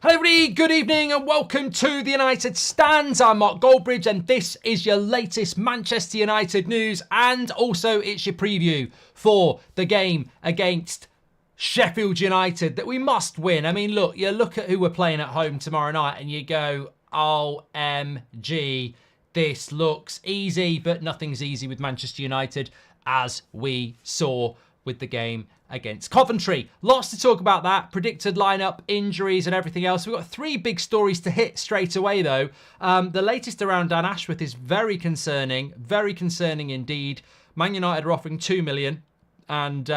Hello everybody, good evening and welcome to the United Stands. I'm Mark Goldbridge and this is your latest Manchester United news, and also it's your preview for the game against Sheffield United that we must win. I mean, look, you look at who we're playing at home tomorrow night and you go, OMG, this looks easy, but nothing's easy with Manchester United, as we saw with the game against Coventry. Lots to talk about that, predicted lineup, injuries and everything else. We've got three big stories to hit straight away though. The latest around Dan Ashworth is very concerning indeed. Man United are offering 2 million and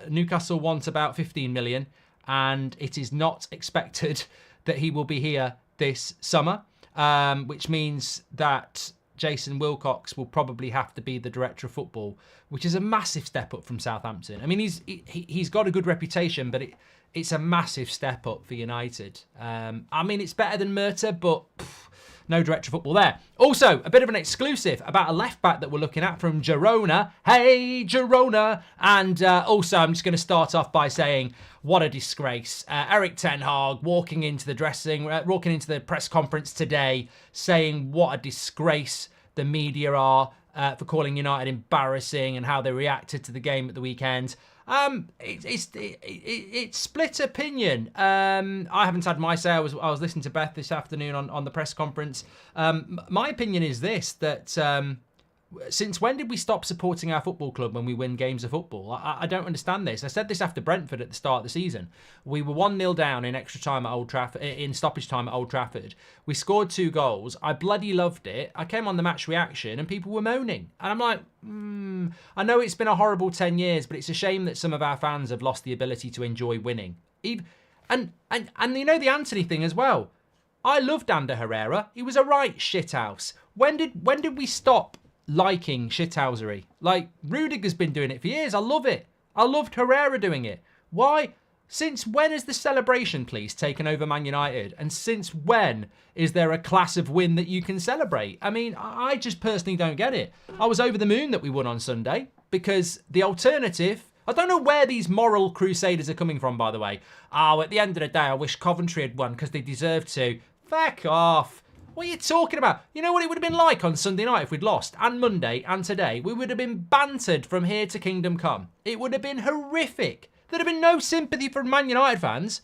Newcastle want about 15 million, and it is not expected that he will be here this summer, which means that Jason Wilcox will probably have to be the director of football, which is a massive step up from Southampton. I mean, he's got a good reputation, but it's a massive step up for United. I mean, it's better than Murta, but no director of football there. Also, a bit of an exclusive about a left-back that we're looking at from Girona. Hey, Girona! And also, I'm just going to start off by saying, what a disgrace. Erik ten Hag walking into the press conference today saying what a disgrace the media are for calling United embarrassing and how they reacted to the game at the weekend. It's split opinion. I haven't had my say. I was listening to Beth this afternoon on the press conference. My opinion is this, that since when did we stop supporting our football club when we win games of football? I don't understand this. I said this after Brentford at the start of the season. We were 1-0 down in extra time at Old Trafford, in stoppage time at Old Trafford. We scored 2 goals. I bloody loved it. I came on the match reaction and people were moaning. And I'm like, I know it's been a horrible 10 years, but it's a shame that some of our fans have lost the ability to enjoy winning. And you know the Anthony thing as well. I loved Ander Herrera. He was a right shithouse. When did we stop liking shithousery? Like, Rudiger's been doing it for years. I love it. I loved Herrera doing it. Why? Since when has the celebration police taken over Man United? And since when is there a class of win that you can celebrate? I mean, I just personally don't get it. I was over the moon that we won on Sunday, because the alternative, I don't know where these moral crusaders are coming from, by the way. Oh, at the end of the day, I wish Coventry had won because they deserved to. Fuck off. What are you talking about? You know what it would have been like on Sunday night if we'd lost, and Monday and today? We would have been bantered from here to kingdom come. It would have been horrific. There'd have been no sympathy from Man United fans.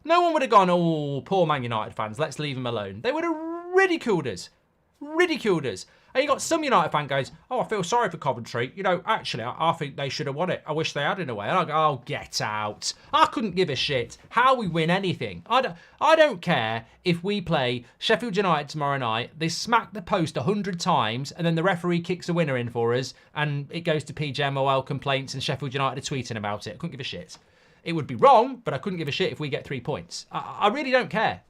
No one would have gone, oh, poor Man United fans, let's leave them alone. They would have ridiculed us. Ridiculed us. And you got some United fan goes, oh, I feel sorry for Coventry. You know, actually, I think they should have won it. I wish they had in a way. And I go, oh, get out. I couldn't give a shit how we win anything. I don't care if we play Sheffield United tomorrow night, they smack the post 100 times, and then the referee kicks a winner in for us, and it goes to PJMOL complaints, and Sheffield United are tweeting about it. I couldn't give a shit. It would be wrong, but I couldn't give a shit if we get 3 points. I really don't care.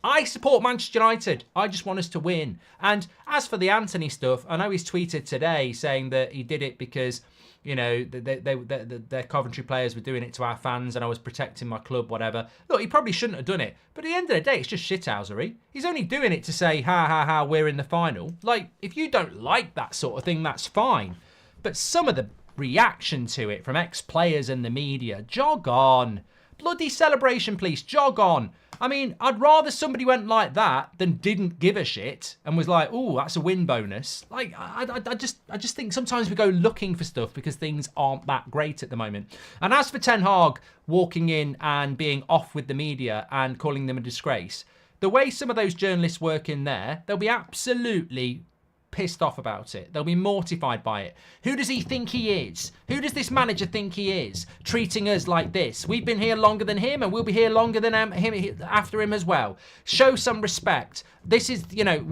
I support Manchester United. I just want us to win. And as for the Anthony stuff, I know he's tweeted today saying that he did it because, you know, their Coventry players were doing it to our fans and I was protecting my club, whatever. Look, he probably shouldn't have done it. But at the end of the day, it's just shithousery. He's only doing it to say, ha, we're in the final. Like, if you don't like that sort of thing, that's fine. But some of the reaction to it from ex-players and the media, jog on. Bloody celebration, please, jog on. I mean, I'd rather somebody went like that than didn't give a shit and was like, oh, that's a win bonus. Like, I just think sometimes we go looking for stuff because things aren't that great at the moment. And as for Ten Hag walking in and being off with the media and calling them a disgrace, the way some of those journalists work in there, they'll be absolutely pissed off about it. They'll be mortified by it. Who does he think he is? Who does this manager think he is? Treating us like this. We've been here longer than him and we'll be here longer than him after him as well. Show some respect. This is, you know,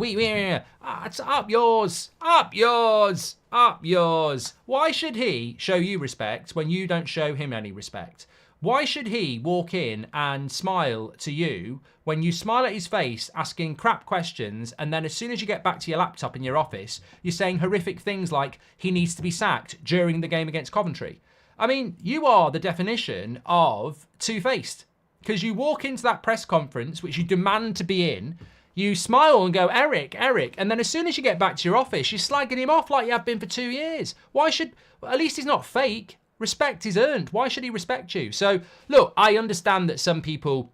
it's up yours. Up yours. Up yours. Why should he show you respect when you don't show him any respect? Why should he walk in and smile to you when you smile at his face asking crap questions, and then as soon as you get back to your laptop in your office, you're saying horrific things like he needs to be sacked during the game against Coventry? I mean, you are the definition of two-faced, because you walk into that press conference, which you demand to be in, you smile and go, Eric, and then as soon as you get back to your office, you're slagging him off like you have been for 2 years. Why should, at least he's not fake. Respect is earned. Why should he respect you? So, look, I understand that some people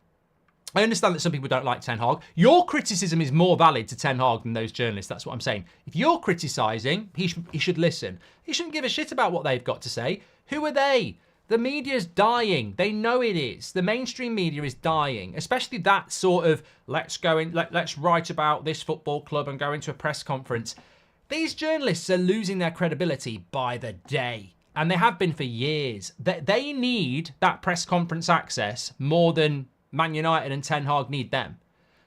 I understand that some people don't like Ten Hag. Your criticism is more valid to Ten Hag than those journalists. That's what I'm saying. If you're criticising, he should listen. He shouldn't give a shit about what they've got to say. Who are they? The media's dying. They know it is. The mainstream media is dying, especially that sort of let's write about this football club and go into a press conference. These journalists are losing their credibility by the day, and they have been for years. They need that press conference access more than Man United and Ten Hag need them,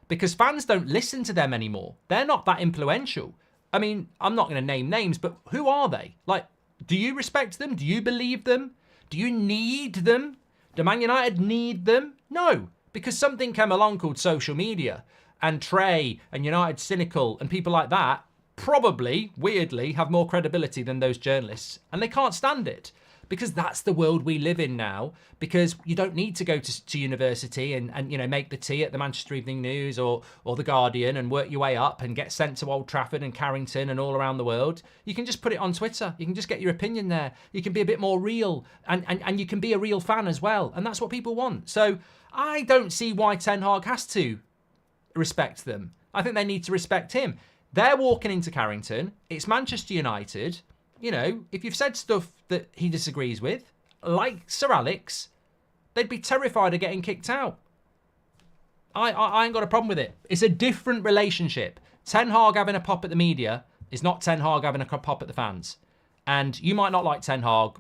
because fans don't listen to them anymore. They're not that influential. I mean, I'm not going to name names, but who are they? Like, do you respect them? Do you believe them? Do you need them? Do Man United need them? No, because something came along called social media, and Trey and United Cynical and people like that probably, weirdly, have more credibility than those journalists, and they can't stand it. Because that's the world we live in now, because you don't need to go to university and you know, make the tea at the Manchester Evening News or the Guardian and work your way up and get sent to Old Trafford and Carrington and all around the world. You can just put it on Twitter. You can just get your opinion there. You can be a bit more real, and you can be a real fan as well. And that's what people want. So I don't see why Ten Hag has to respect them. I think they need to respect him. They're walking into Carrington. It's Manchester United. You know, if you've said stuff that he disagrees with, like Sir Alex, they'd be terrified of getting kicked out. I ain't got a problem with it. It's a different relationship. Ten Hag having a pop at the media is not Ten Hag having a pop at the fans. And you might not like Ten Hag,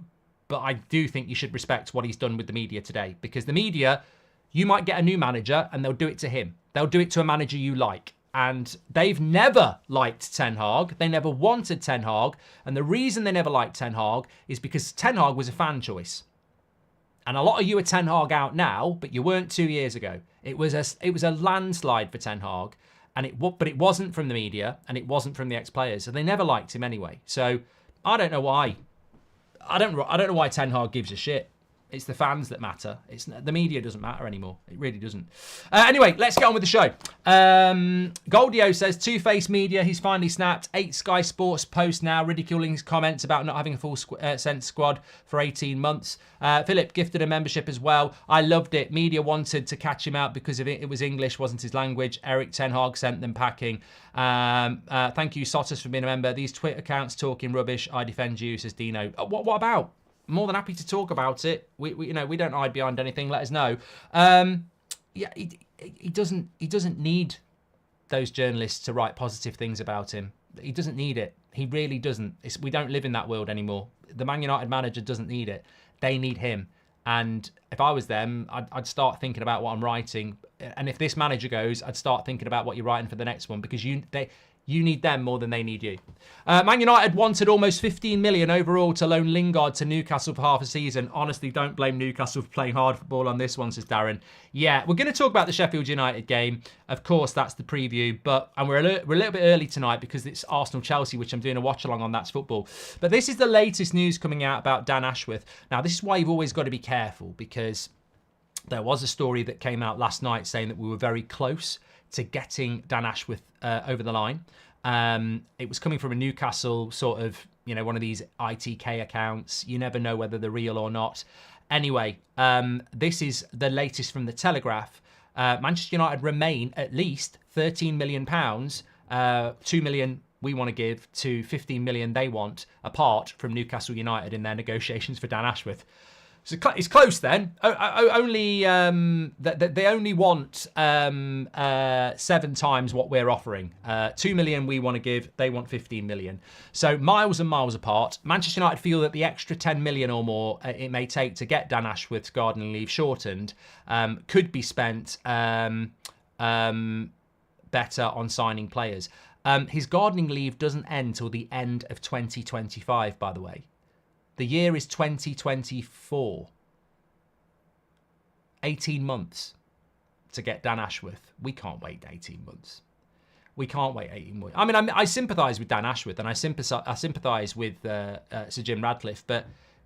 but I do think you should respect what he's done with the media today. Because the media, you might get a new manager and they'll do it to him. They'll do it to a manager you like. And they've never liked Ten Hag. They never wanted Ten Hag. And the reason they never liked Ten Hag is because Ten Hag was a fan choice. And a lot of you are Ten Hag out now, but you weren't 2 years ago. It was a landslide for Ten Hag, but it wasn't from the media and it wasn't from the ex-players. So they never liked him anyway. So I don't know why. I don't know why Ten Hag gives a shit. It's the fans that matter. The media doesn't matter anymore. It really doesn't. Anyway, let's get on with the show. Goldio says, Two-Face Media, he's finally snapped. 8 Sky Sports post now, ridiculing his comments about not having a full centre squad for 18 months. Philip gifted a membership as well. I loved it. Media wanted to catch him out because of it was English, wasn't his language. Eric Ten Hag sent them packing. Thank you, Sotus, for being a member. These Twitter accounts talking rubbish. I defend you, says Dino. What about? More than happy to talk about it. We don't hide behind anything. Let us know. Yeah, he doesn't need those journalists to write positive things about him. He doesn't need it. He really doesn't. We don't live in that world anymore. The Man United manager doesn't need it. They need him. And if I was them, I'd start thinking about what I'm writing. And if this manager goes, I'd start thinking about what you're writing for the next one, because you need them more than they need you. Man United wanted almost 15 million overall to loan Lingard to Newcastle for half a season. Honestly, don't blame Newcastle for playing hard football on this one, says Darren. Yeah, we're going to talk about the Sheffield United game. Of course, that's the preview. And we're a little bit early tonight because it's Arsenal-Chelsea, which I'm doing a watch-along on. That's football. But this is the latest news coming out about Dan Ashworth. Now, this is why you've always got to be careful, because there was a story that came out last night saying that we were very close to getting Dan Ashworth over the line. It was coming from a Newcastle sort of, one of these ITK accounts. You never know whether they're real or not. Anyway, this is the latest from the Telegraph. Manchester United remain at least £13 million, 2 million we want to give to 15 million they want, apart from Newcastle United in their negotiations for Dan Ashworth. So it's close then. They only want 7 times what we're offering. 2 million we want to give. They want 15 million. So miles and miles apart. Manchester United feel that the extra 10 million or more it may take to get Dan Ashworth's gardening leave shortened could be spent better on signing players. His gardening leave doesn't end till the end of 2025, by the way. The year is 2024. 18 months to get Dan Ashworth. We can't wait 18 months. We can't wait 18 months. I mean, I sympathise with Dan Ashworth and I sympathise with Sir Jim Radcliffe, but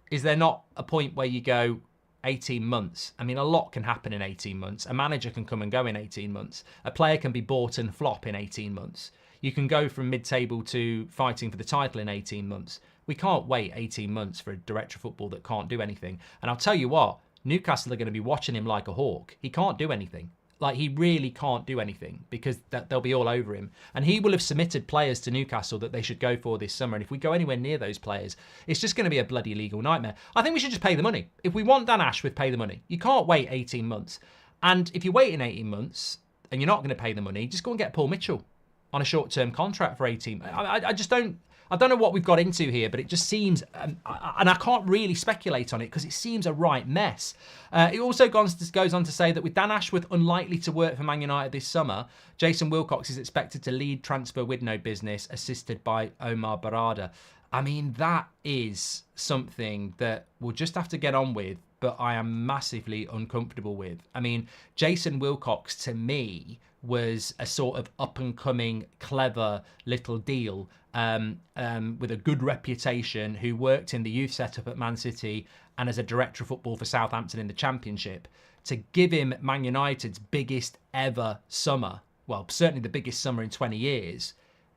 is there not a point where you go 18 months? I mean, a lot can happen in 18 months. A manager can come and go in 18 months. A player can be bought and flop in 18 months. You can go from mid-table to fighting for the title in 18 months. We can't wait 18 months for a director of football that can't do anything. And I'll tell you what, Newcastle are going to be watching him like a hawk. He can't do anything. Like, he really can't do anything because they'll be all over him. And he will have submitted players to Newcastle that they should go for this summer. And if we go anywhere near those players, it's just going to be a bloody legal nightmare. I think we should just pay the money. If we want Dan Ashworth, pay the money. You can't wait 18 months. And if you're waiting 18 months and you're not going to pay the money, just go and get Paul Mitchell on a short-term contract for 18. I just don't... I don't know what we've got into here, but it just seems, and I can't really speculate on it because it seems a right mess. It also goes on to say that with Dan Ashworth unlikely to work for Man United this summer, Jason Wilcox is expected to lead transfer window business, assisted by Omar Barada. I mean, that is something that we'll just have to get on with, but I am massively uncomfortable with. I mean, Jason Wilcox, to me, was a sort of up-and-coming, clever little deal with a good reputation, who worked in the youth setup at Man City and as a director of football for Southampton in the Championship. To give him Man United's biggest ever summer, well, certainly the biggest summer in 20 years,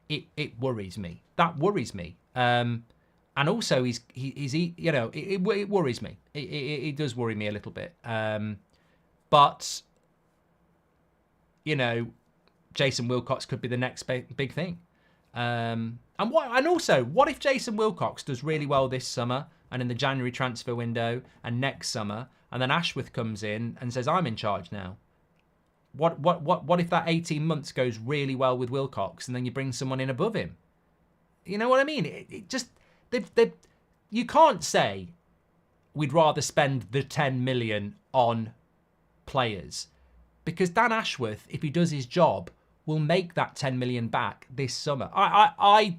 it worries me. That worries me. And also, it worries me. It does worry me a little bit. But, Jason Wilcox could be the next big thing. And also, what if Jason Wilcox does really well this summer and in the January transfer window and next summer, and then Ashworth comes in and says, I'm in charge now? What if that 18 months goes really well with Wilcox and then you bring someone in above him? You know what I mean? It just, you can't say we'd rather spend the 10 million on players, because Dan Ashworth, if he does his job, will make that 10 million back this summer. I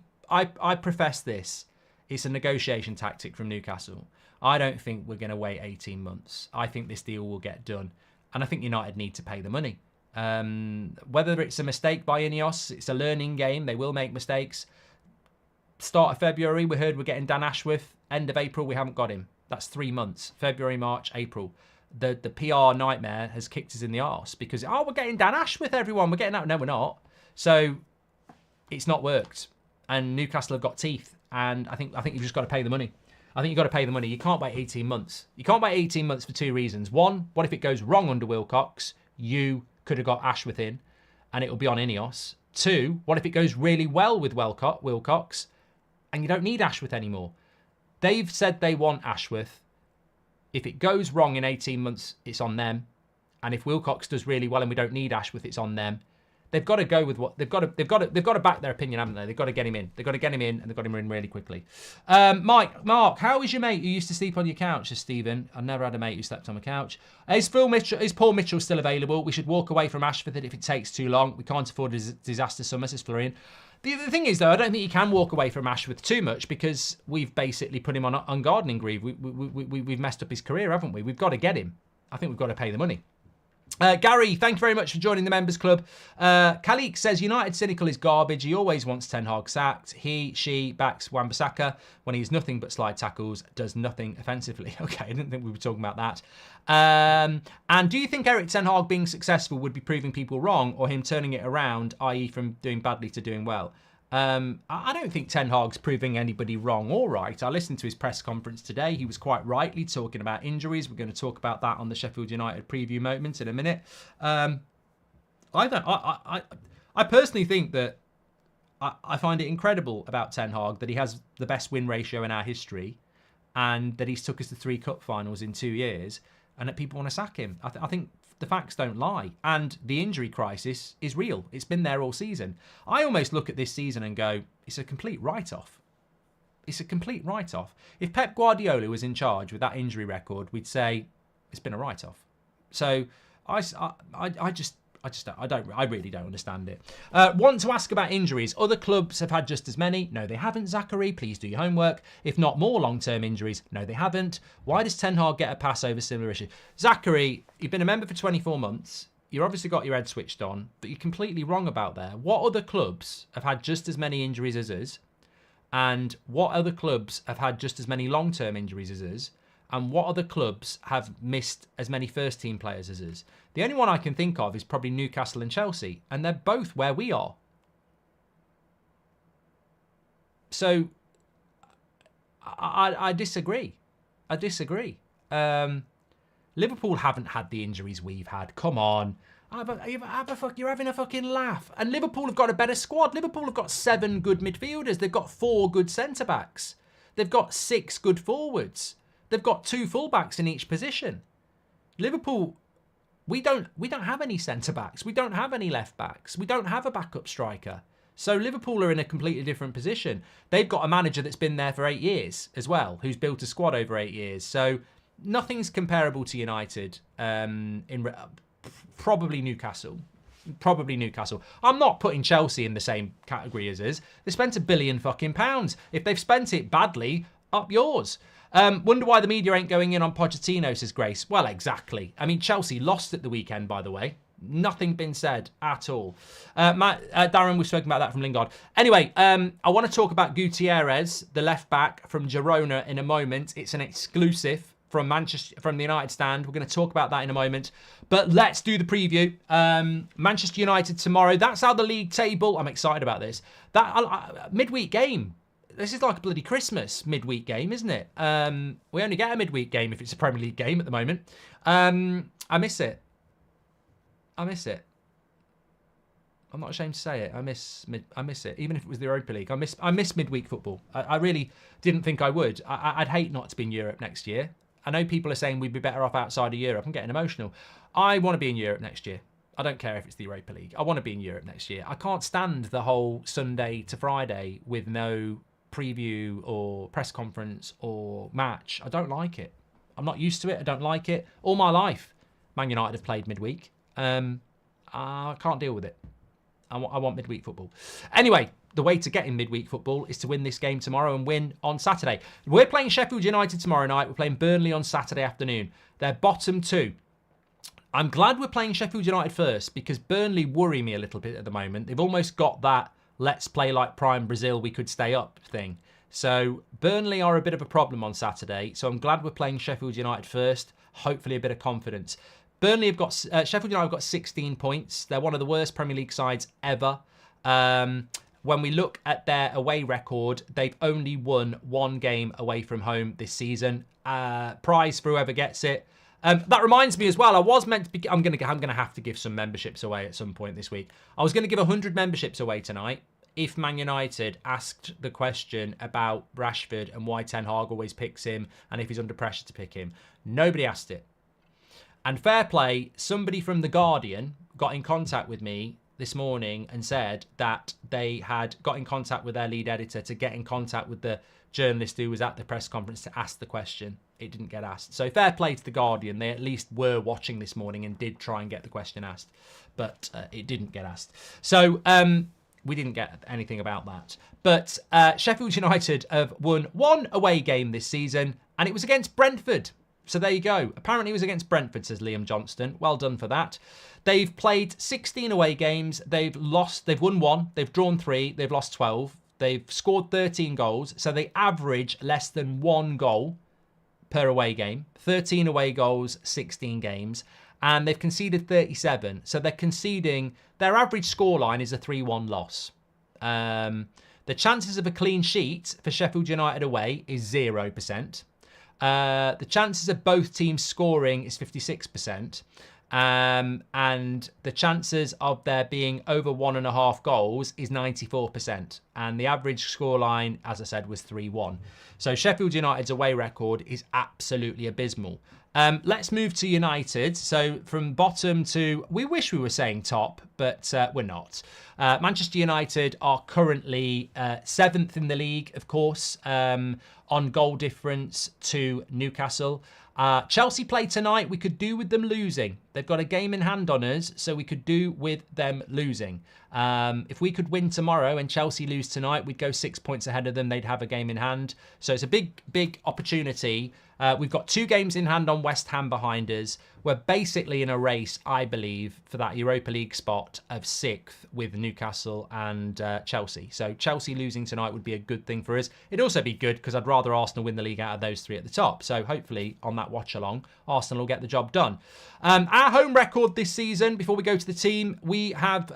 profess this. It's a negotiation tactic from Newcastle. I don't think we're going to wait 18 months. I think this deal will get done. And I think United need to pay the money. Whether it's a mistake by Ineos, it's a learning game. They will make mistakes. Start of February, we heard we're getting Dan Ashworth. End of April, we haven't got him. That's 3 months. February, March, April. The PR nightmare has kicked us in the arse because, we're getting Dan Ashworth, everyone. We're getting out. No, we're not. So it's not worked. And Newcastle have got teeth. And I think you've just got to pay the money. I think you've got to pay the money. You can't wait 18 months. You can't wait 18 months for 2 reasons. One, what if it goes wrong under Wilcox? You could have got Ashworth in and it will be on Ineos. 2, what if it goes really well with Wilcox and you don't need Ashworth anymore? They've said they want Ashworth. If it goes wrong in 18 months, it's on them. And if Wilcox does really well and we don't need Ashworth, it's on them. They've got to go with what they've got to back their opinion, haven't they? They've got to get him in. They've got to get him in, and they've got him in really quickly. Mark, how is your mate who used to sleep on your couch? Says Stephen. I've never had a mate who slept on my couch. Is Paul Mitchell still available? We should walk away from Ashford if it takes too long. We can't afford a disaster summer, says Florian. The thing is, though, I don't think you can walk away from Ashworth too much because we've basically put him on gardening grieve. We've messed up his career, haven't we? We've got to get him. I think we've got to pay the money. Gary, thank you very much for joining the members club. Khalik says United cynical is garbage. He always wants Ten Hag sacked. She backs Wan-Bissaka when he's nothing but slide tackles, does nothing offensively. Okay, I didn't think we were talking about that. And do you think Erik Ten Hag being successful would be proving people wrong, or him turning it around, i.e. from doing badly to doing well? I don't think Ten Hag's proving anybody wrong or right. I listened to his press conference today. He was quite rightly talking about injuries. We're going to talk about that on the Sheffield United preview moment in a minute. I personally think that I find it incredible about Ten Hag that he has the best win ratio in our history and that he's took us to 3 cup finals in 2 years and that people want to sack him. I think the facts don't lie. And the injury crisis is real. It's been there all season. I almost look at this season and go, it's a complete write-off. It's a complete write-off. If Pep Guardiola was in charge with that injury record, we'd say it's been a write-off. So I really don't understand it. Want to ask about injuries. Other clubs have had just as many. No, they haven't, Zachary. Please do your homework. If not more long-term injuries. No, they haven't. Why does Ten Hag get a pass over similar issues? Zachary, you've been a member for 24 months. You've obviously got your head switched on, but you're completely wrong about there. What other clubs have had just as many injuries as us? And what other clubs have had just as many long-term injuries as us? And what other clubs have missed as many first-team players as us? The only one I can think of is probably Newcastle and Chelsea, and they're both where we are. So, I disagree. Liverpool haven't had the injuries we've had. Come on. You're having a fucking laugh. And Liverpool have got a better squad. Liverpool have got 7 good midfielders. They've got 4 good centre-backs. They've got 6 good forwards. They've got 2 full-backs in each position. Liverpool, we don't have any centre-backs. We don't have any left-backs. We don't have a backup striker. So Liverpool are in a completely different position. They've got a manager that's been there for 8 years as well, who's built a squad over 8 years. So nothing's comparable to United. Probably Newcastle. I'm not putting Chelsea in the same category as us. They spent £1 billion fucking pounds. If they've spent it badly, up yours. Wonder why the media ain't going in on Pochettino, says Grace. Well, exactly. I mean, Chelsea lost at the weekend, by the way. Nothing been said at all. Darren, we've spoken about that from Lingard. Anyway, I want to talk about Gutierrez, the left back from Girona, in a moment. It's an exclusive from the United stand. We're going to talk about that in a moment. But let's do the preview. Manchester United tomorrow. That's how the league table. I'm excited about this. That midweek game. This is like a bloody Christmas midweek game, isn't it? We only get a midweek game if it's a Premier League game at the moment. I miss it. I'm not ashamed to say it. I miss it, even if it was the Europa League. I miss midweek football. I really didn't think I would. I'd hate not to be in Europe next year. I know people are saying we'd be better off outside of Europe. I'm getting emotional. I want to be in Europe next year. I don't care if it's the Europa League. I want to be in Europe next year. I can't stand the whole Sunday to Friday with no preview or press conference or match. I don't like it. I'm not used to it. I don't like it. All my life, Man United have played midweek. I can't deal with it. I want midweek football. Anyway, the way to get in midweek football is to win this game tomorrow and win on Saturday. We're playing Sheffield United tomorrow night. We're playing Burnley on Saturday afternoon. They're bottom 2. I'm glad we're playing Sheffield United first because Burnley worry me a little bit at the moment. They've almost got that let's play like prime Brazil, we could stay up thing. So Burnley are a bit of a problem on Saturday. So I'm glad we're playing Sheffield United first. Hopefully a bit of confidence. Burnley have got, Sheffield United have got 16 points. They're one of the worst Premier League sides ever. When we look at their away record, they've only won 1 game away from home this season. Prize for whoever gets it. That reminds me as well, I was meant to be, I'm gonna have to give some memberships away at some point this week. I was going to give 100 memberships away tonight if Man United asked the question about Rashford and why Ten Hag always picks him and if he's under pressure to pick him. Nobody asked it. And fair play, somebody from The Guardian got in contact with me this morning and said that they had got in contact with their lead editor to get in contact with the journalist who was at the press conference to ask the question. It didn't get asked. So fair play to The Guardian. They at least were watching this morning and did try and get the question asked. But it didn't get asked. So we didn't get anything about that. But Sheffield United have won 1 away game this season, and it was against Brentford. So there you go. Apparently it was against Brentford, says Liam Johnston. Well done for that. They've played 16 away games. They've won 1. They've drawn 3. They've lost 12. They've scored 13 goals. So they average less than 1 goal per away game. 13 away goals, 16 games. And they've conceded 37. So they're conceding, their average scoreline is a 3-1 loss. The chances of a clean sheet for Sheffield United away is 0%. The chances of both teams scoring is 56%. And the chances of there being over 1.5 goals is 94%. And the average scoreline, as I said, was 3-1. So Sheffield United's away record is absolutely abysmal. Let's move to United. So from bottom to, we wish we were saying top, but we're not. Manchester United are currently 7th in the league, of course, on goal difference to Newcastle. Chelsea play tonight. We could do with them losing. They've got a game in hand on us, so we could do with them losing. If we could win tomorrow and Chelsea lose tonight, we'd go 6 points ahead of them. They'd have a game in hand. So it's a big, big opportunity. We've got 2 games in hand on West Ham behind us. We're basically in a race, I believe, for that Europa League spot of 6th with Newcastle and Chelsea. So Chelsea losing tonight would be a good thing for us. It'd also be good because I'd rather Arsenal win the league out of those 3 at the top. So hopefully on that watch along, Arsenal will get the job done. Our home record this season, before we go to the team, we have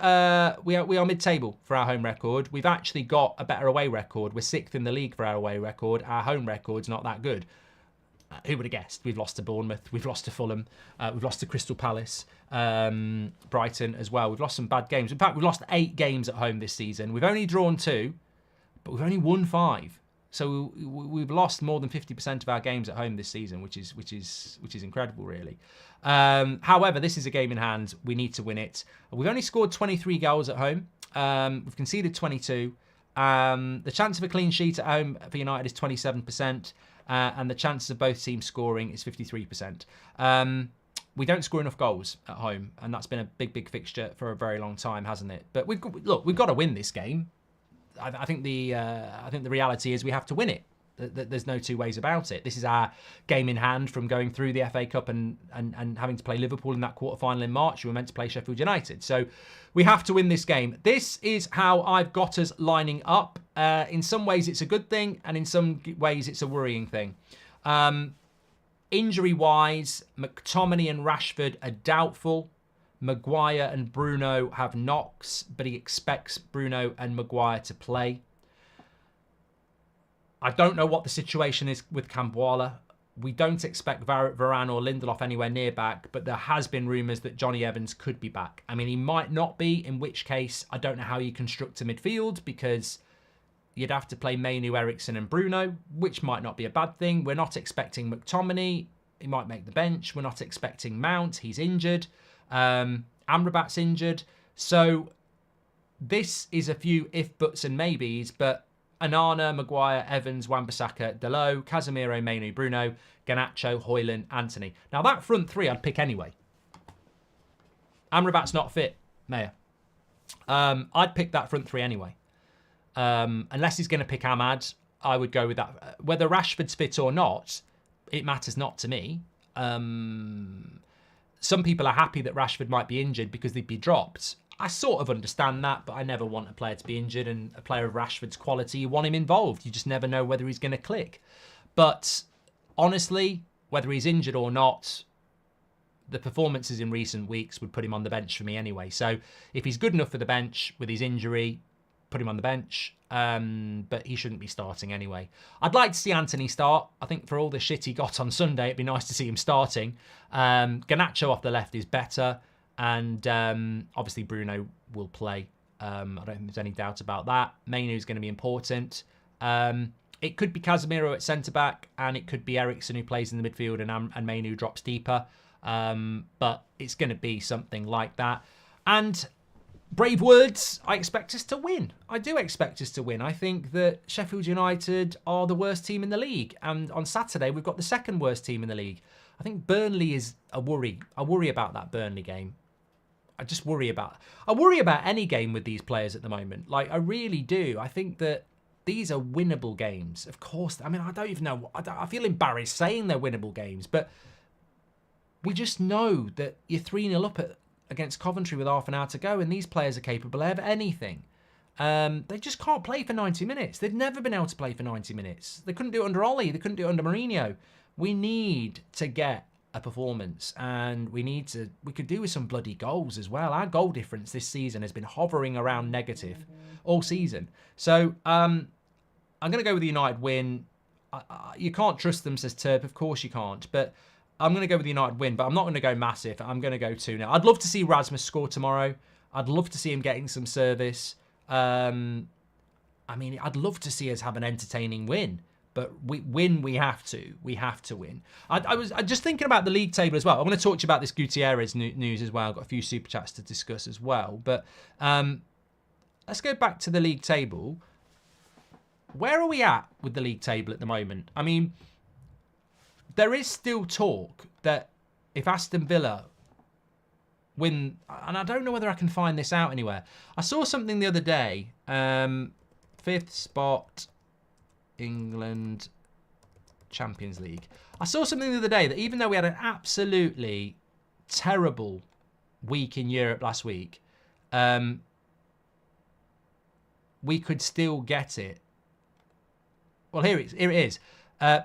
we are mid-table for our home record. We've actually got a better away record. We're 6th in the league for our away record. Our home record's not that good. Who would have guessed? We've lost to Bournemouth, we've lost to Fulham, we've lost to Crystal Palace, Brighton as well. We've lost some bad games. In fact, we've lost 8 games at home this season. We've only drawn 2, but we've only won 5. So we've lost more than 50% of our games at home this season, which is incredible, really. However, this is a game in hand. We need to win it. We've only scored 23 goals at home. We've conceded 22. The chance of a clean sheet at home for United is 27%, and the chances of both teams scoring is 53%. We don't score enough goals at home, and that's been a big fixture for a very long time, hasn't it? But we've got to win this game. I think the reality is we have to win it. There's no two ways about it. This is our game in hand from going through the FA Cup and having to play Liverpool in that quarter-final in March. We were meant to play Sheffield United. So we have to win this game. This is how I've got us lining up. In some ways, it's a good thing, and in some ways, it's a worrying thing. Injury-wise, McTominay and Rashford are doubtful. Maguire and Bruno have knocks, but he expects Bruno and Maguire to play. I don't know what the situation is with Camboire. We don't expect Varane or Lindelof anywhere near back, but there has been rumours that Johnny Evans could be back. I mean, he might not be, in which case I don't know how you construct a midfield, because you'd have to play Mainu, Eriksen and Bruno, which might not be a bad thing. We're not expecting McTominay. He might make the bench. We're not expecting Mount. He's injured. Amrabat's injured. So this is a few if, buts and maybes, but Onana, Maguire, Evans, Wan-Bissaka, Dalot, Casemiro, Mainu, Bruno, Garnacho, Højlund, Antony. Now that front three I'd pick anyway. Amrabat's not fit, Mayor. I'd pick that front three anyway. Unless he's going to pick Ahmad, I would go with that. Whether Rashford's fit or not, it matters not to me. Some people are happy that Rashford might be injured because they'd be dropped. I sort of understand that, but I never want a player to be injured, and a player of Rashford's quality, you want him involved. You just never know whether he's going to click. But honestly, whether he's injured or not, the performances in recent weeks would put him on the bench for me anyway. So if he's good enough for the bench with his injury, put him on the bench. But he shouldn't be starting anyway. I'd like to see Antony start. I think for all the shit he got on Sunday, it'd be nice to see him starting. Garnacho off the left is better. And obviously Bruno will play. I don't think there's any doubt about that. Mainu's going to be important. It could be Casemiro at centre-back, and it could be Eriksen who plays in the midfield and Mainu drops deeper. But it's going to be something like that. And brave words, I expect us to win. I do expect us to win. I think that Sheffield United are the worst team in the league. And on Saturday, we've got the second worst team in the league. I think Burnley is a worry. I worry about that Burnley game. I worry about any game with these players at the moment. Like, I really do. I think that these are winnable games. Of course, I mean, I don't even know. I feel embarrassed saying they're winnable games, but we just know that you're 3-0 up against Coventry with half an hour to go, and these players are capable of anything. They just can't play for 90 minutes. They've never been able to play for 90 minutes. They couldn't do it under Ollie. They couldn't do it under Mourinho. We need to get a performance, and we could do with some bloody goals as well. Our goal difference this season has been hovering around negative all season. So I'm going to go with the United win. You can't trust them, says Turp. Of course you can't. But I'm going to go with the United win, but I'm not going to go massive. I'm going to go 2-0. I'd love to see Rasmus score tomorrow. I'd love to see him getting some service. I mean, I'd love to see us have an entertaining win. But we have to. We have to win. I was just thinking about the league table as well. I'm going to talk to you about this Gutierrez news as well. I've got a few super chats to discuss as well. But let's go back to the league table. Where are we at with the league table at the moment? I mean, there is still talk that if Aston Villa win, and I don't know whether I can find this out anywhere. I saw something the other day. 5th spot, England, Champions League. I saw something the other day that even though we had an absolutely terrible week in Europe last week, we could still get it. Well, here it is.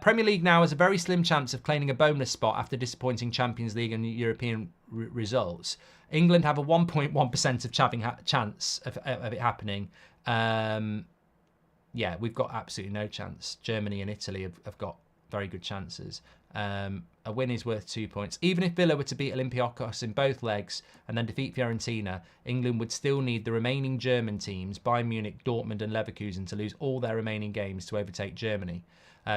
Premier League now has a very slim chance of claiming a bonus spot after disappointing Champions League and European results. England have a 1.1% of chance of it happening. Yeah, we've got absolutely no chance. Germany and Italy have got very good chances. A win is worth 2 points. Even if Villa were to beat Olympiacos in both legs and then defeat Fiorentina, England would still need the remaining German teams, Bayern Munich, Dortmund and Leverkusen, to lose all their remaining games to overtake Germany.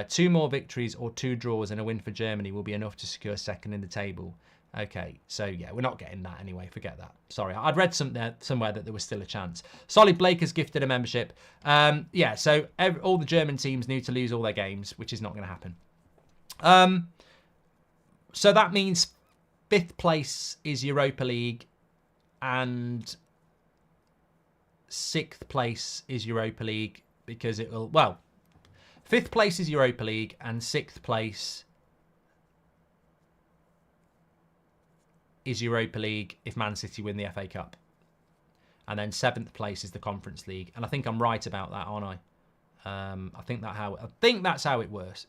2 more victories or 2 draws and a win for Germany will be enough to secure second in the table. Okay, so yeah, we're not getting that anyway. Forget that. Sorry, I'd read somewhere that there was still a chance. Solid Blake has gifted a membership. Yeah, so all the German teams need to lose all their games, which is not going to happen. So that means 5th place is Europa League and 6th place is Europa League because it will, well, 5th place is Europa League and 6th place is Europa League if Man City win the FA Cup. And then 7th place is the Conference League. And I think I'm right about that, aren't I? I think that's how it works.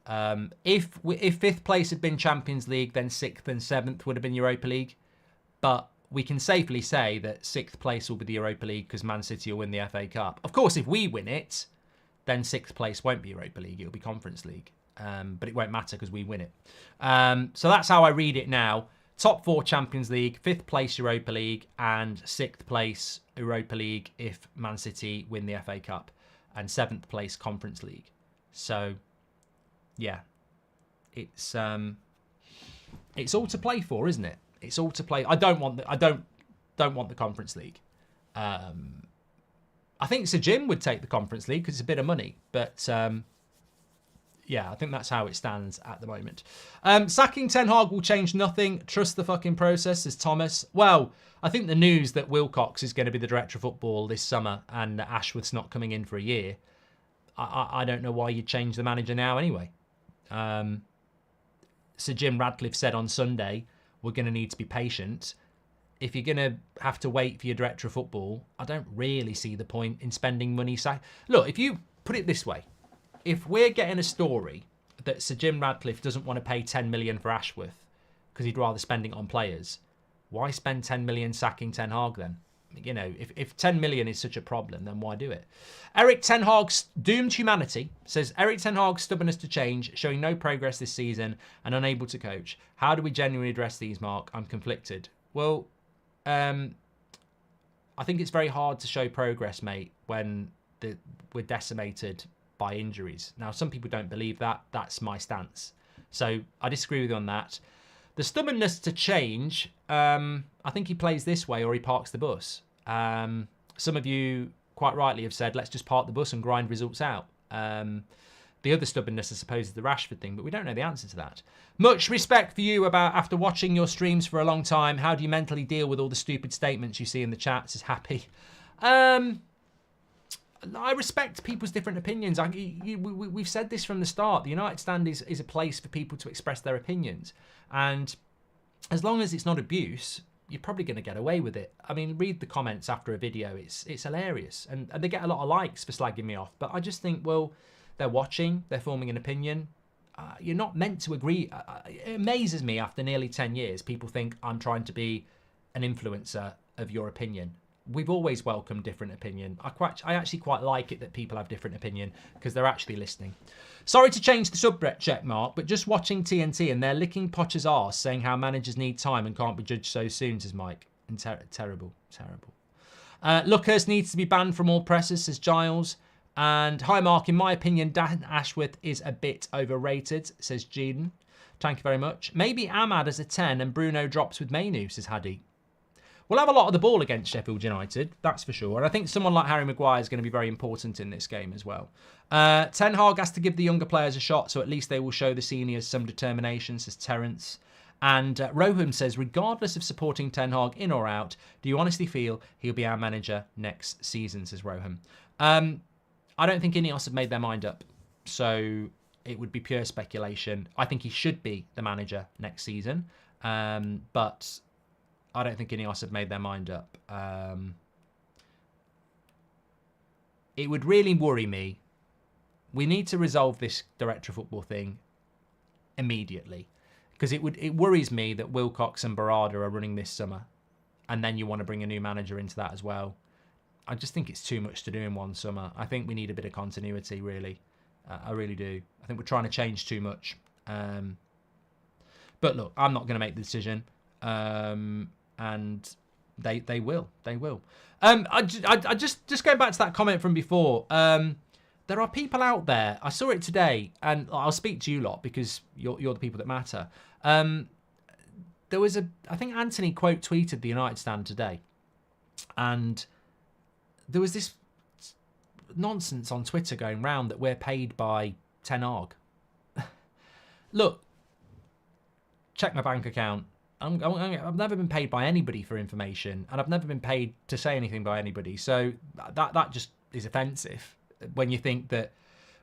If 5th place had been Champions League, then 6th and 7th would have been Europa League. But we can safely say that 6th place will be the Europa League because Man City will win the FA Cup. Of course, if we win it, then 6th place won't be Europa League. It'll be Conference League. But it won't matter because we win it. So that's how I read it now. Top 4 Champions League, 5th place Europa League, and 6th place Europa League if Man City win the FA Cup, and 7th place Conference League. So, yeah, it's all to play for, isn't it? It's all to play. I don't want the Conference League. I think Sir Jim would take the Conference League because it's a bit of money, but. Yeah, I think that's how it stands at the moment. Sacking Ten Hag will change nothing. Trust the fucking process, says Thomas. Well, I think the news that Wilcox is going to be the director of football this summer and Ashworth's not coming in for a year, I don't know why you'd change the manager now anyway. Sir Jim Radcliffe said on Sunday, we're going to need to be patient. If you're going to have to wait for your director of football, I don't really see the point in spending money. Look, if you put it this way, if we're getting a story that Sir Jim Radcliffe doesn't want to pay 10 million for Ashworth because he'd rather spend it on players, why spend 10 million sacking Ten Hag then? You know, if 10 million is such a problem, then why do it? Eric Ten Hag's doomed humanity says, Eric Ten Hag's stubbornness to change, showing no progress this season and unable to coach. How do we genuinely address these, Mark? I'm conflicted. Well, I think it's very hard to show progress, mate, when we're decimated by injuries. Now, some people don't believe that. That's my stance. So I disagree with you on that. The stubbornness to change, I think he plays this way or he parks the bus. Some of you quite rightly have said, let's just park the bus and grind results out. The other stubbornness, I suppose, is the Rashford thing, but we don't know the answer to that. Much respect for you after watching your streams for a long time. How do you mentally deal with all the stupid statements you see in the chat? Says Happy. I respect people's different opinions. We've said this from the start. The United Stand is a place for people to express their opinions. And as long as it's not abuse, you're probably going to get away with it. I mean, read the comments after a video. It's hilarious. And they get a lot of likes for slagging me off. But I just think, well, they're watching. They're forming an opinion. You're not meant to agree. It amazes me after nearly 10 years, people think I'm trying to be an influencer of your opinion. We've always welcomed different opinion. I actually quite like it that people have different opinion because they're actually listening. Sorry to change the subject, Mark, but just watching TNT and they're licking Poch's arse saying how managers need time and can't be judged so soon, says Mike. And terrible. Lucas needs to be banned from all presses, says Giles. And hi, Mark. In my opinion, Dan Ashworth is a bit overrated, says Jean. Thank you very much. Maybe Ahmad as a 10 and Bruno drops with Mainu, says Hadi. We'll have a lot of the ball against Sheffield United, that's for sure. And I think someone like Harry Maguire is going to be very important in this game as well. Ten Hag has to give the younger players a shot, so at least they will show the seniors some determination, says Terence. And Roham says, regardless of supporting Ten Hag in or out, do you honestly feel he'll be our manager next season, says Roham. I don't think Ineos have made their mind up, so it would be pure speculation. I think he should be the manager next season, but I don't think Ineos have made their mind up. It would really worry me. We need to resolve this director of football thing immediately, because it worries me that Wilcox and Barada are running this summer, and then you want to bring a new manager into that as well. I just think it's too much to do in one summer. I think we need a bit of continuity, really. I really do. I think we're trying to change too much. But look, I'm not going to make the decision, and they will. I just going back to that comment from before. There are people out there. I saw it today, and I'll speak to you lot because you're the people that matter. There was I think Anthony quote tweeted the United stand today, and there was this nonsense on Twitter going round that we're paid by Ten Hag. Look, check my bank account. I've never been paid by anybody for information, and I've never been paid to say anything by anybody. So that just is offensive when you think that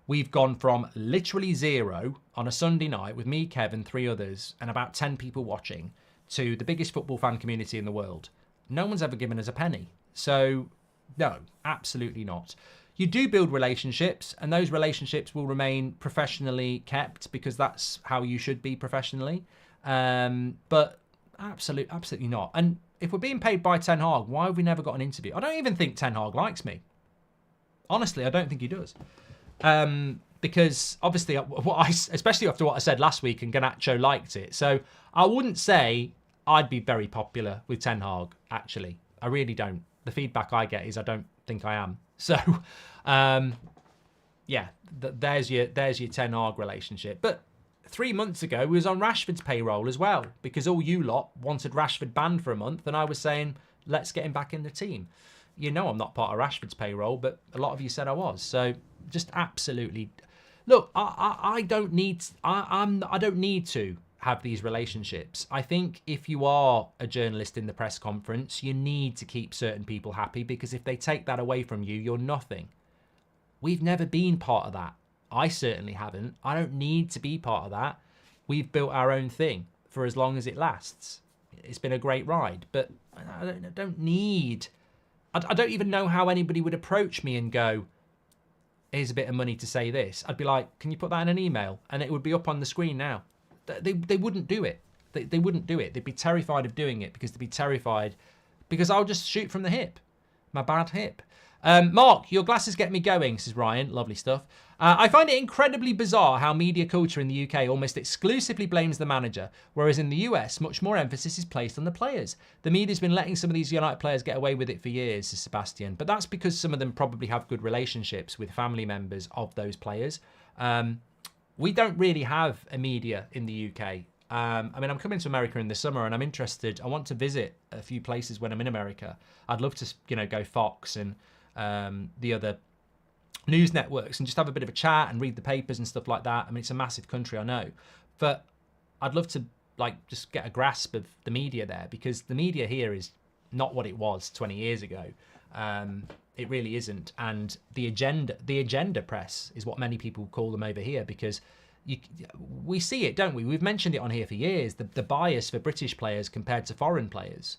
we've gone from literally zero on a Sunday night with me, Kev, and 3 others, and about 10 people watching, to the biggest football fan community in the world. No one's ever given us a penny. So, no, absolutely not. You do build relationships, and those relationships will remain professionally kept because that's how you should be professionally. But absolutely not. And if we're being paid by Ten Hag, why have we never got an interview? I don't even think Ten Hag likes me. Honestly, I don't think he does. Because obviously, especially after what I said last week, and Garnacho liked it. So I wouldn't say I'd be very popular with Ten Hag, actually. I really don't. The feedback I get is I don't think I am. So, yeah, there's your Ten Hag relationship. But 3 months ago, we was on Rashford's payroll as well, because all you lot wanted Rashford banned for a month, and I was saying, let's get him back in the team. You know I'm not part of Rashford's payroll, but a lot of you said I was. So just absolutely, look, I don't need to have these relationships. I think if you are a journalist in the press conference, you need to keep certain people happy, because if they take that away from you, you're nothing. We've never been part of that. I certainly haven't. I don't need to be part of that. We've built our own thing for as long as it lasts. It's been a great ride, but I don't need... I don't even know how anybody would approach me and go, here's a bit of money to say this. I'd be like, can you put that in an email? And it would be up on the screen now. They wouldn't do it. They wouldn't do it. They'd be terrified of doing it, because they'd be terrified because I'll just shoot from the hip. My bad hip. Mark, your glasses get me going, says Ryan. Lovely stuff. I find it incredibly bizarre how media culture in the UK almost exclusively blames the manager, whereas in the US, much more emphasis is placed on the players. The media's been letting some of these United players get away with it for years, says Sebastian, but that's because some of them probably have good relationships with family members of those players. We don't really have a media in the UK. I mean, I'm coming to America in the summer, and I'm interested. I want to visit a few places when I'm in America. I'd love to, go Fox and the other news networks and just have a bit of a chat and read the papers and stuff like that. I mean, it's a massive country, I know, but I'd love to just get a grasp of the media there, because the media here is not what it was 20 years ago. It really isn't. And the agenda press is what many people call them over here, because we see it, don't we? We've mentioned it on here for years, the bias for British players compared to foreign players.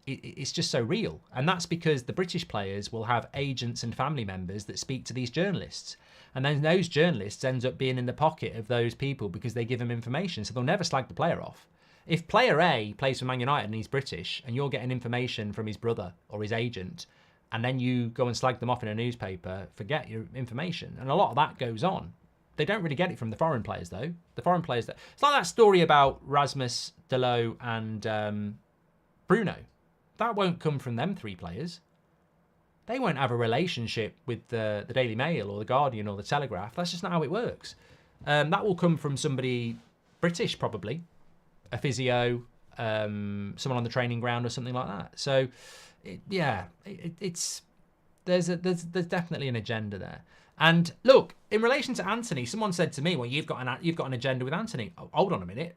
It's just so real. And that's because the British players will have agents and family members that speak to these journalists. And then those journalists end up being in the pocket of those people because they give them information. So they'll never slag the player off. If player A plays for Man United and he's British, and you're getting information from his brother or his agent, and then you go and slag them off in a newspaper, forget your information. And a lot of that goes on. They don't really get it from the foreign players, though. The foreign players... It's like that story about Rasmus, Delo and Bruno. That won't come from them 3 players. They won't have a relationship with the Daily Mail or the Guardian or the Telegraph. That's just not how it works. That will come from somebody British, probably. A physio, someone on the training ground or something like that. So, there's definitely an agenda there. And look, in relation to Anthony, someone said to me, well, you've got an agenda with Anthony. Oh, hold on a minute.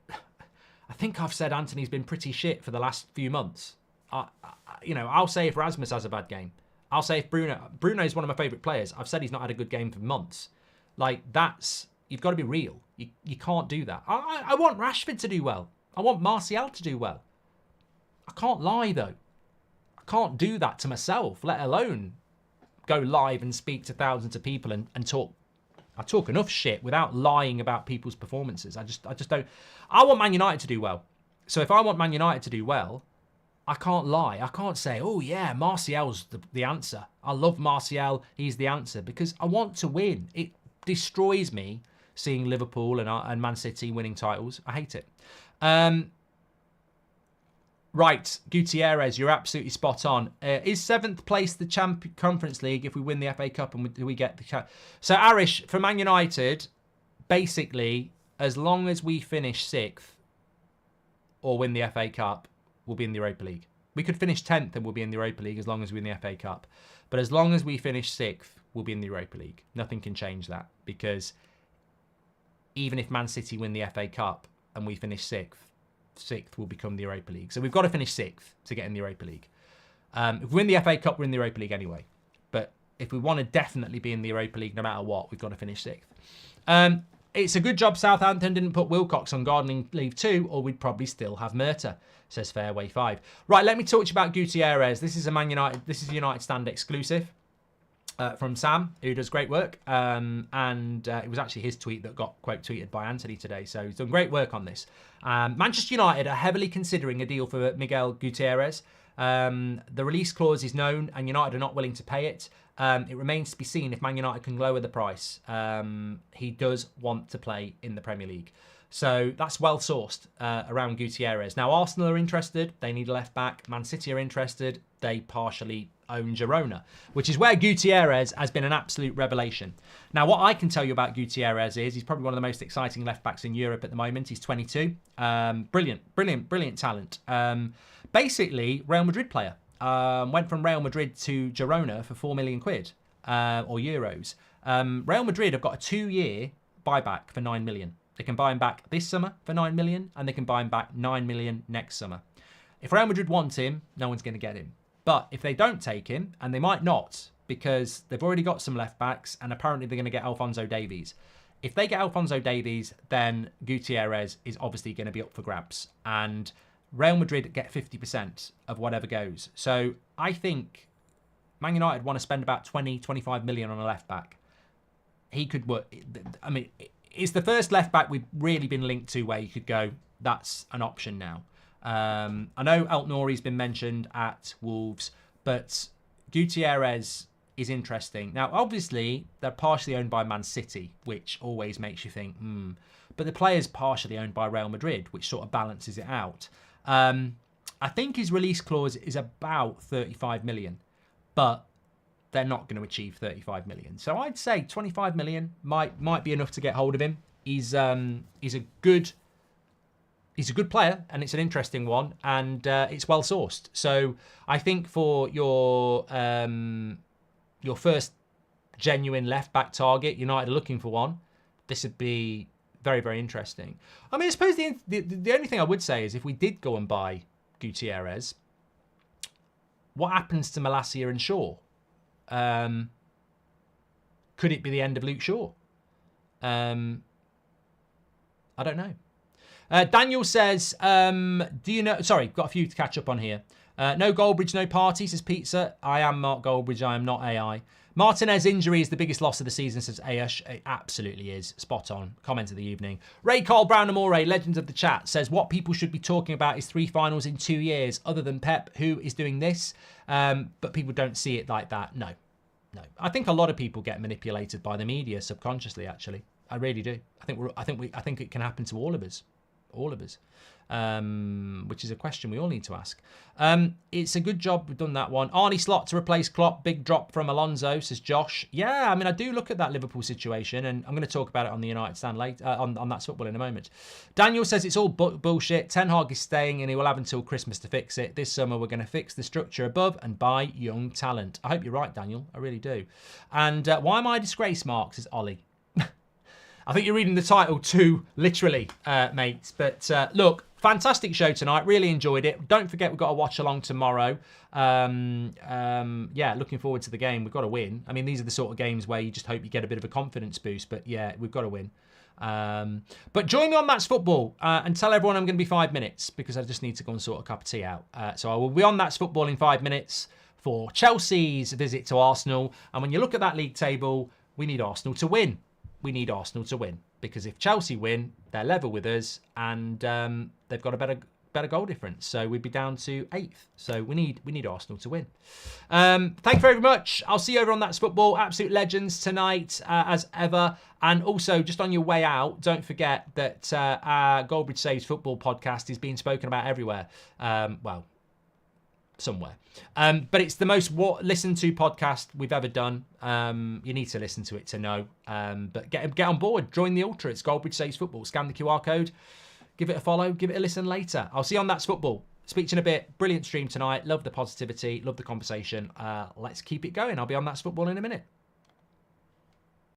I think I've said Anthony's been pretty shit for the last few months. I'll say if Rasmus has a bad game. I'll say if Bruno's one of my favourite players. I've said he's not had a good game for months. You've got to be real. You can't do that. I want Rashford to do well. I want Martial to do well. I can't lie, though. I can't do that to myself, let alone go live and speak to thousands of people and talk. I talk enough shit without lying about people's performances. I just don't. I want Man United to do well. So if I want Man United to do well, I can't lie. I can't say, oh yeah, Martial's the answer. I love Martial. He's the answer, because I want to win. It destroys me seeing Liverpool and Man City winning titles. I hate it. Right, Gutierrez, you're absolutely spot on. Is 7th place the Conference League if we win the FA Cup and we get the... So, Arish, for Man United, basically, as long as we finish 6th or win the FA Cup, we'll be in the Europa League. We could finish 10th and we'll be in the Europa League as long as we win the FA Cup. But as long as we finish 6th, we'll be in the Europa League. Nothing can change that, because even if Man City win the FA Cup and we finish 6th will become the Europa League. So we've got to finish 6th to get in the Europa League. If we win the FA Cup, we're in the Europa League anyway. But if we want to definitely be in the Europa League no matter what, we've got to finish 6th. It's a good job Southampton didn't put Wilcox on gardening leave too, or we'd probably still have Murta, says Fairway 5. Right, let me talk to you about Gutierrez. This is a United Stand exclusive. From Sam, who does great work. It was actually his tweet that got quote tweeted by Anthony today. So he's done great work on this. Manchester United are heavily considering a deal for Miguel Gutierrez. The release clause is known and United are not willing to pay it. It remains to be seen if Man United can lower the price. He does want to play in the Premier League. So that's well sourced around Gutierrez. Now, Arsenal are interested. They need a left back. Man City are interested. They partially own Girona, which is where Gutierrez has been an absolute revelation. Now, what I can tell you about Gutierrez is he's probably one of the most exciting left backs in Europe at the moment. He's 22. Brilliant talent. Basically, Real Madrid player. Went from Real Madrid to Girona for 4 million quid or euros. Real Madrid have got a 2-year buyback for 9 million. They can buy him back this summer for 9 million and they can buy him back 9 million next summer. If Real Madrid want him, no one's going to get him. But if they don't take him, and they might not, because they've already got some left backs and apparently they're going to get Alphonso Davies. If they get Alphonso Davies, then Gutierrez is obviously going to be up for grabs. And Real Madrid get 50% of whatever goes. So I think Man United want to spend about 20, 25 million on a left back. He could work. I mean, it's the first left back we've really been linked to where you could go, that's an option now. I know El Nouri's been mentioned at Wolves, but Gutierrez is interesting. Now, obviously, they're partially owned by Man City, which always makes you think, But the player's partially owned by Real Madrid, which sort of balances it out. I think his release clause is about 35 million, but they're not going to achieve 35 million. So I'd say 25 million might be enough to get hold of him. He's a good player, and it's an interesting one, and it's well sourced. So I think for your first genuine left back target, United are looking for one. This would be very, very interesting. I mean, I suppose the only thing I would say is if we did go and buy Gutierrez, what happens to Malacia and Shaw? Could it be the end of Luke Shaw? I don't know. Daniel says, do you know... Sorry, got a few to catch up on here. No Goldbridge, no party, says Pizza. I am Mark Goldbridge, I am not AI. Martinez injury is the biggest loss of the season, says Ayush. It absolutely is. Spot on. Comment of the evening. Ray Carl Brown Amore, legend of the chat, says what people should be talking about is 3 finals in 2 years, other than Pep, who is doing this. But people don't see it like that. No. I think a lot of people get manipulated by the media subconsciously, actually. I really do. I think it can happen to all of us. Which is a question we all need to ask. It's a good job we've done that one. Arnie Slot to replace Klopp. Big drop from Alonso, says Josh. Yeah, I mean, I do look at that Liverpool situation, and I'm going to talk about it on the United Stand later, on That's Football in a moment. Daniel says it's all bullshit. Ten Hag is staying, and he will have until Christmas to fix it. This summer, we're going to fix the structure above and buy young talent. I hope you're right, Daniel. I really do. And why am I disgrace, Mark, says Ollie. I think you're reading the title too literally, mates. But look, fantastic show tonight. Really enjoyed it. Don't forget we've got a watch along tomorrow. Yeah, looking forward to the game. We've got to win. I mean, these are the sort of games where you just hope you get a bit of a confidence boost. But yeah, we've got to win. But join me on That's Football and tell everyone I'm going to be 5 minutes because I just need to go and sort a cup of tea out. So I will be on That's Football in 5 minutes for Chelsea's visit to Arsenal. And when you look at that league table, we need Arsenal to win. We need Arsenal to win because if Chelsea win, they're level with us and they've got a better goal difference. So we'd be down to 8th. So we need Arsenal to win. Thank you very much. I'll see you over on That's Football. Absolute legends tonight, as ever. And also, just on your way out, don't forget that our Goldbridge Saves Football podcast is being spoken about everywhere. Well, somewhere. But it's the most listened to podcast we've ever done. You need to listen to it to know. But get on board. Join the Ultra. It's Goldbridge Saves Football. Scan the QR code. Give it a follow. Give it a listen later. I'll see you on That's Football. Speak to you in a bit. Brilliant stream tonight. Love the positivity. Love the conversation. Let's keep it going. I'll be on That's Football in a minute.